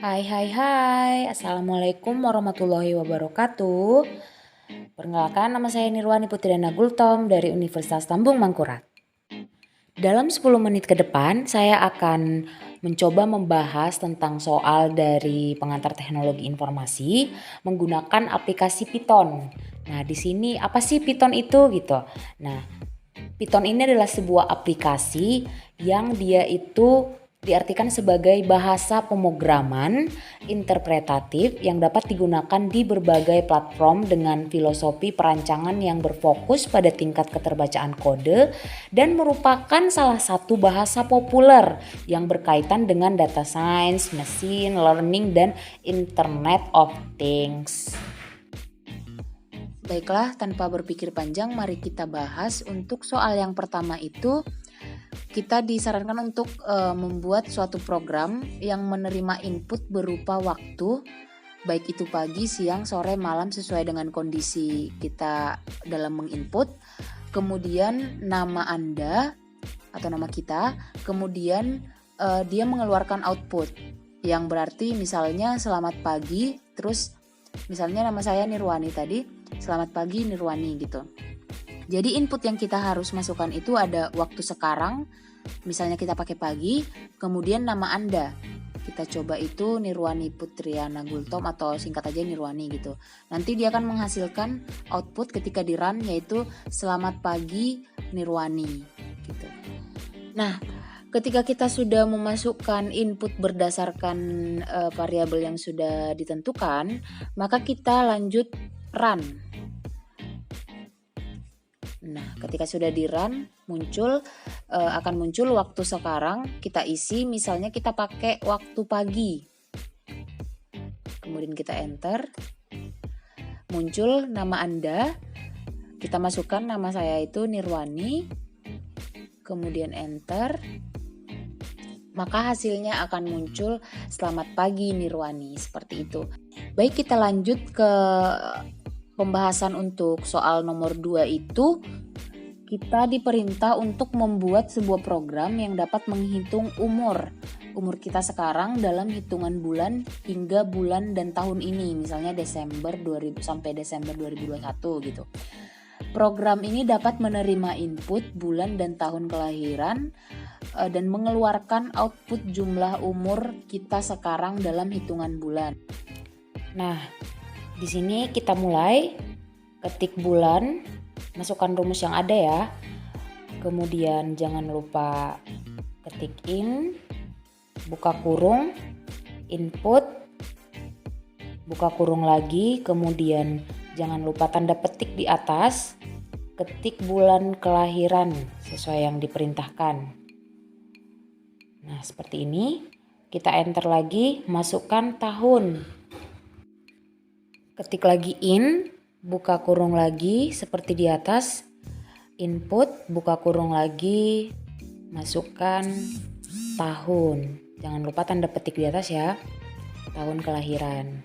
Hai, Assalamualaikum warahmatullahi wabarakatuh. Perkenalkan, nama saya Nirwani Putriana Gultom dari Universitas Tambung Mangkurat. Dalam 10 menit ke depan, saya akan mencoba membahas tentang soal dari pengantar teknologi informasi menggunakan aplikasi Python. Nah, di sini apa sih Python itu gitu? Nah, Python ini adalah sebuah aplikasi yang dia itu diartikan sebagai bahasa pemrograman interpretatif yang dapat digunakan di berbagai platform dengan filosofi perancangan yang berfokus pada tingkat keterbacaan kode dan merupakan salah satu bahasa populer yang berkaitan dengan data science, machine learning, dan Internet of Things. Baiklah, tanpa berpikir panjang, mari kita bahas. Untuk soal yang pertama itu, kita disarankan untuk membuat suatu program yang menerima input berupa waktu, baik itu pagi, siang, sore, malam, sesuai dengan kondisi kita dalam menginput. Kemudian nama Anda atau nama kita, kemudian dia mengeluarkan output, yang berarti misalnya selamat pagi, terus misalnya nama saya Nirwani tadi, selamat pagi Nirwani gitu. Jadi input yang kita harus masukkan itu ada waktu sekarang, misalnya kita pakai pagi, kemudian nama Anda. Kita coba itu Nirwani Putriana Gultom atau singkat aja Nirwani gitu. Nanti dia akan menghasilkan output ketika di run, yaitu selamat pagi Nirwani gitu. Nah, ketika kita sudah memasukkan input berdasarkan variabel yang sudah ditentukan, maka kita lanjut run. Nah, ketika sudah di run, akan muncul waktu sekarang, kita isi, misalnya kita pakai waktu pagi. Kemudian kita enter, muncul nama Anda, kita masukkan nama saya itu Nirwani, kemudian enter, maka hasilnya akan muncul selamat pagi Nirwani, seperti itu. Baik, kita lanjut ke pembahasan untuk soal nomor 2 itu. Kita diperintah untuk membuat sebuah program yang dapat menghitung umur kita sekarang dalam hitungan bulan hingga bulan dan tahun ini, misalnya Desember 2000 sampai Desember 2021 gitu. Program ini dapat menerima input bulan dan tahun kelahiran dan mengeluarkan output jumlah umur kita sekarang dalam hitungan bulan. Nah, di sini kita mulai ketik bulan, masukkan rumus yang ada ya. Kemudian jangan lupa ketik in, buka kurung, input, buka kurung lagi, kemudian jangan lupa tanda petik di atas, ketik bulan kelahiran sesuai yang diperintahkan. Nah, seperti ini. Kita enter lagi, masukkan tahun. Ketik lagi in, buka kurung lagi seperti di atas, input, buka kurung lagi, masukkan tahun. Jangan lupa tanda petik di atas ya, tahun kelahiran.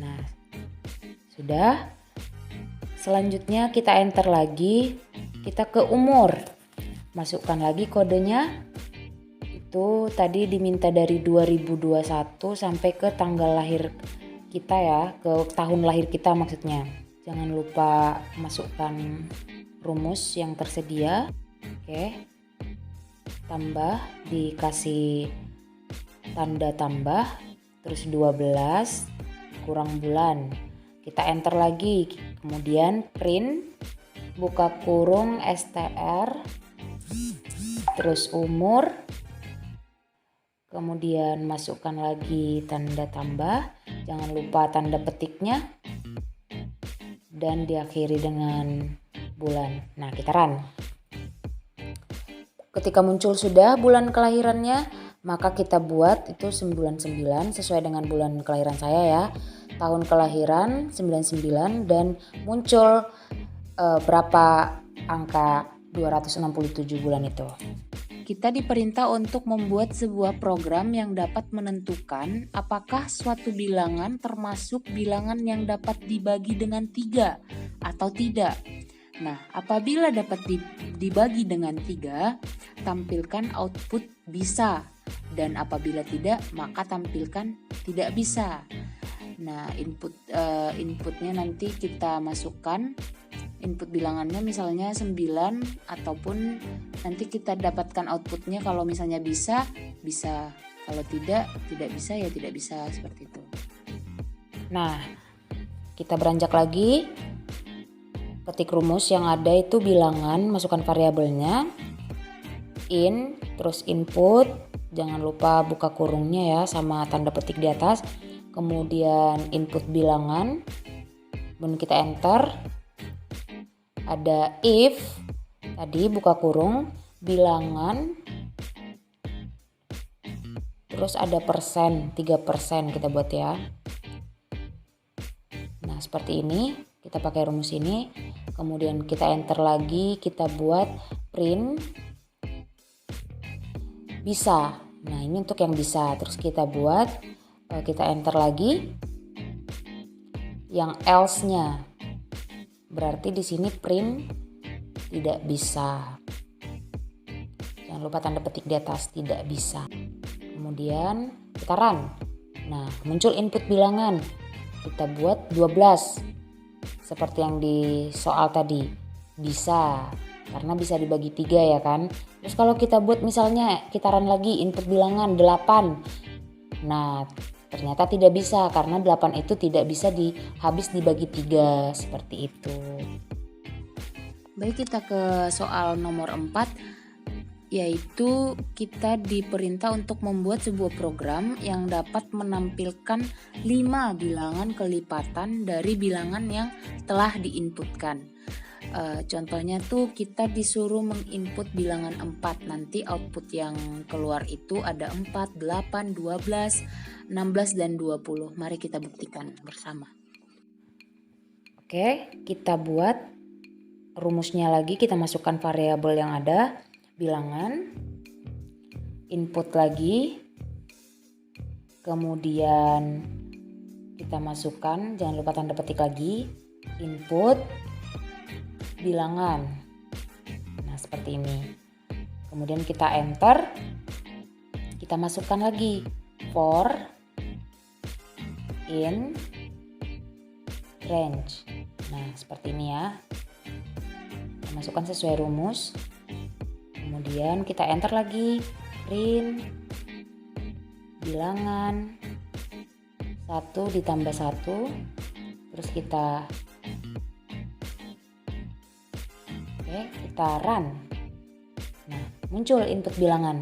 Nah, sudah. Selanjutnya kita enter lagi, kita ke umur, masukkan lagi kodenya. Itu tadi diminta dari 2021 sampai ke tanggal lahir kita ya, ke tahun lahir kita maksudnya. Jangan lupa masukkan rumus yang tersedia. Oke. Tambah, dikasih tanda tambah, terus 12 kurang bulan. Kita enter lagi, kemudian print, buka kurung str, terus umur, kemudian masukkan lagi tanda tambah, jangan lupa tanda petiknya, dan diakhiri dengan bulan. Nah, kita run. Ketika muncul sudah bulan kelahirannya, maka kita buat itu 99 sesuai dengan bulan kelahiran saya ya. Tahun kelahiran 99 dan muncul berapa angka 267 bulan itu. Kita diperintah untuk membuat sebuah program yang dapat menentukan apakah suatu bilangan termasuk bilangan yang dapat dibagi dengan 3 atau tidak. Nah, apabila dapat dibagi dengan 3, tampilkan output bisa dan apabila tidak maka tampilkan tidak bisa. Nah, inputnya nanti kita masukkan input bilangannya misalnya 9 ataupun nanti kita dapatkan outputnya kalau misalnya bisa, kalau tidak bisa ya tidak bisa, seperti itu. Nah, kita beranjak lagi, ketik rumus yang ada itu bilangan, masukkan variabelnya, terus input, jangan lupa buka kurungnya ya sama tanda petik di atas. Kemudian input bilangan, kemudian kita enter, ada if, tadi buka kurung, bilangan, terus ada persen, 3% kita buat ya. Nah seperti ini, kita pakai rumus ini, kemudian kita enter lagi, kita buat print, bisa. Nah ini untuk yang bisa, terus kita buat, kita enter lagi yang else-nya. Berarti di sini print tidak bisa. Jangan lupa tanda petik di atas tidak bisa. Kemudian kita run. Nah, muncul input bilangan. Kita buat 12. Seperti yang di soal tadi. Bisa. Karena bisa dibagi 3 ya kan. Terus kalau kita buat misalnya kita run lagi input bilangan 8. Nah, ternyata tidak bisa karena 8 itu tidak bisa habis dibagi 3, seperti itu. Baik, kita ke soal nomor 4, yaitu kita diperintah untuk membuat sebuah program yang dapat menampilkan 5 bilangan kelipatan dari bilangan yang telah diinputkan. Contohnya tuh kita disuruh menginput bilangan 4, nanti output yang keluar itu ada 4, 8, 12, 16 dan 20. Mari kita buktikan bersama. Oke, kita buat rumusnya lagi, kita masukkan variabel yang ada, bilangan, input lagi, kemudian kita masukkan, jangan lupa tanda petik lagi, input, bilangan. Nah seperti ini. Kemudian kita enter, kita masukkan lagi for in range. Nah seperti ini ya, kita masukkan sesuai rumus. Kemudian kita enter lagi print bilangan 1 ditambah 1, terus kita run. Nah muncul input bilangan,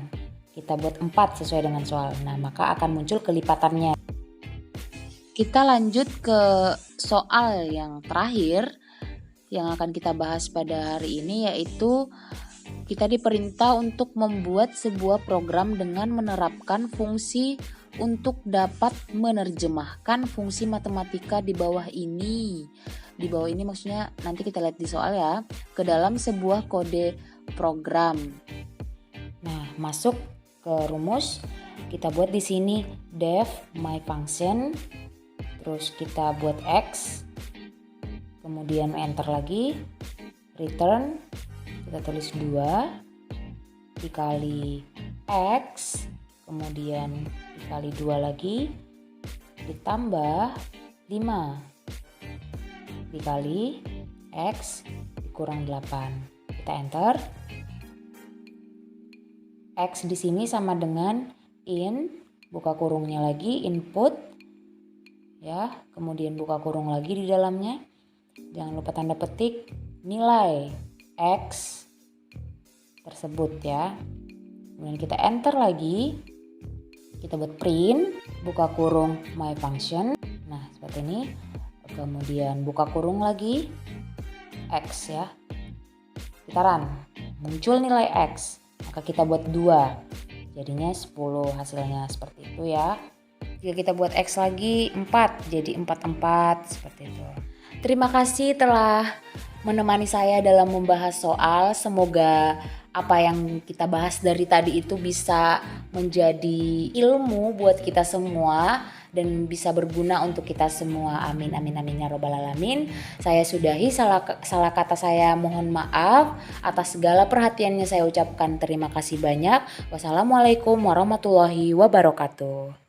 kita buat 4 sesuai dengan soal. Nah maka akan muncul kelipatannya. Kita lanjut ke soal yang terakhir yang akan kita bahas pada hari ini, yaitu kita diperintah untuk membuat sebuah program dengan menerapkan fungsi untuk dapat menerjemahkan fungsi matematika di bawah ini. Di bawah ini maksudnya nanti kita lihat di soal ya, ke dalam sebuah kode program. Nah, masuk ke rumus, kita buat di sini def my function, terus kita buat x, kemudian enter lagi, return, kita tulis 2 dikali x, kemudian dikali 2 lagi, ditambah 5 dikali x dikurang 8. Kita enter. X di sini sama dengan buka kurungnya lagi, input ya, kemudian buka kurung lagi di dalamnya. Jangan lupa tanda petik nilai x tersebut ya. Kemudian kita enter lagi. Kita buat print, buka kurung my function. Nah, seperti ini. Kemudian buka kurung lagi x ya. Kita run. Muncul nilai x. Maka kita buat 2. Jadinya 10 hasilnya, seperti itu ya. Jika kita buat x lagi 4, jadi 44 seperti itu. Terima kasih telah menemani saya dalam membahas soal. Semoga apa yang kita bahas dari tadi itu bisa menjadi ilmu buat kita semua. dan bisa berguna untuk kita semua. Amin amin amin ya robbal alamin. Saya sudahi, salah kata saya mohon maaf. Atas segala perhatiannya saya ucapkan terima kasih banyak. Wassalamualaikum warahmatullahi wabarakatuh.